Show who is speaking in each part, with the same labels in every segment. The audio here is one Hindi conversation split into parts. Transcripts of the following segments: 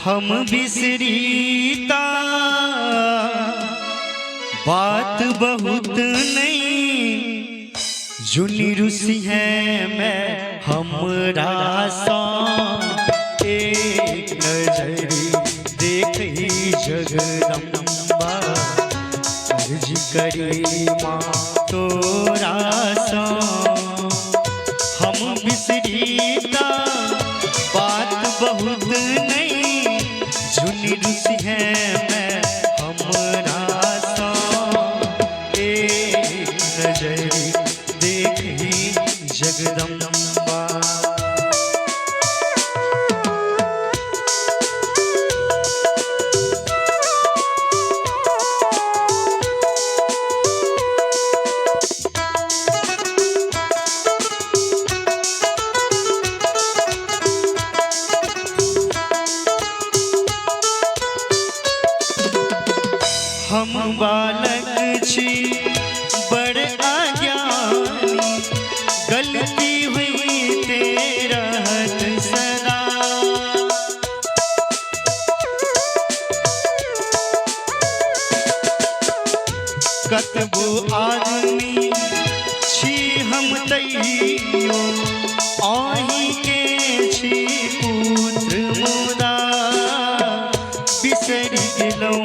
Speaker 1: हम बिसरीता बात बहुत नहीं, जुनी रुसी है मैं हमरा सा। एक नजरी देखी जगदम्बा, अर्ज करी माँ तोरा सा। हम बिसरीता बात बहुत नहीं, जुनी रुसी है मैं हमरा सा। एक नजरी देखी जगदम्बा। हम बालक छी बड़ अज्ञानी, गलती हुई तेरा सदा। कतबो आदमी छी हम तैयो, आही के छी पुत्र मुदा। बिसरि गेलौं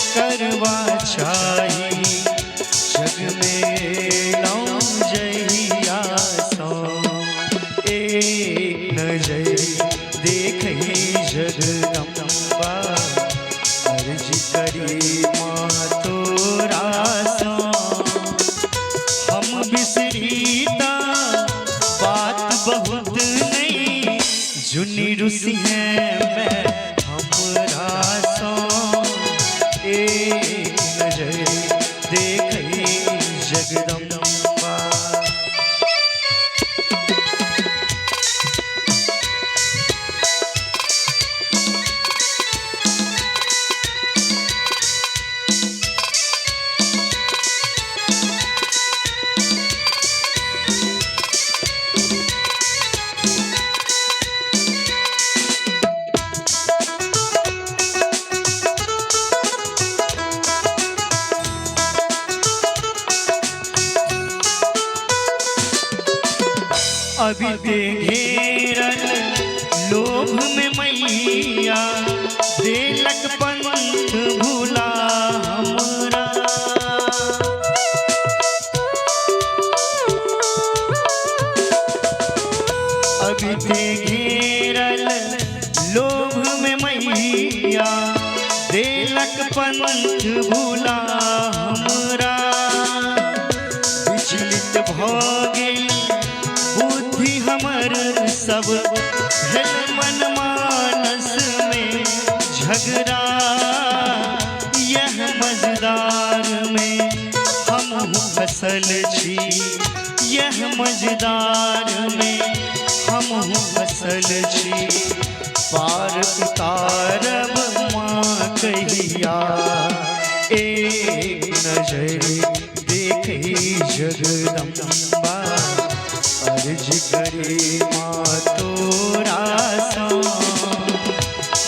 Speaker 1: करवा चाही जग में लौं जहिया सो। एक नजर देखी जगदम्बा, अर्ज करी माँ तोरा सा। हम बिसरीता बात बहुत नहीं, जुनी रुसी है मैं हमरा सा। एक नजर देखी जगदम्बा। अभी ते घेरल लोभ में मैया, देलक पंथ भूला हमरा। अभी ते घेरल लोभ में मैया, देलक पंथ भूला हमरा। विचलित भ गेल बुद्धि हमर सब, भेल मन मानस में झगड़ा। यह मझदार में हम फसल छी, यह मझदार में हम फसल छी। पार उतारब माँ कहिया, एक नजर देखी जगदम्बा, अर्ज करी माँ तोरा सा।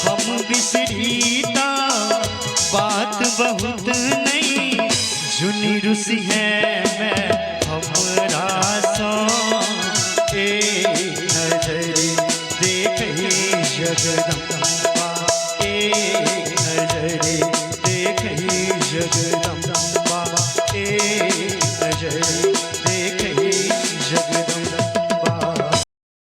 Speaker 1: हम बिसरीता बात बहुत नहीं, जुनी रुसी है मैं हमरा सा। एक नजर देखी जगदम्बा, एक नजर देखी जगदम्बा।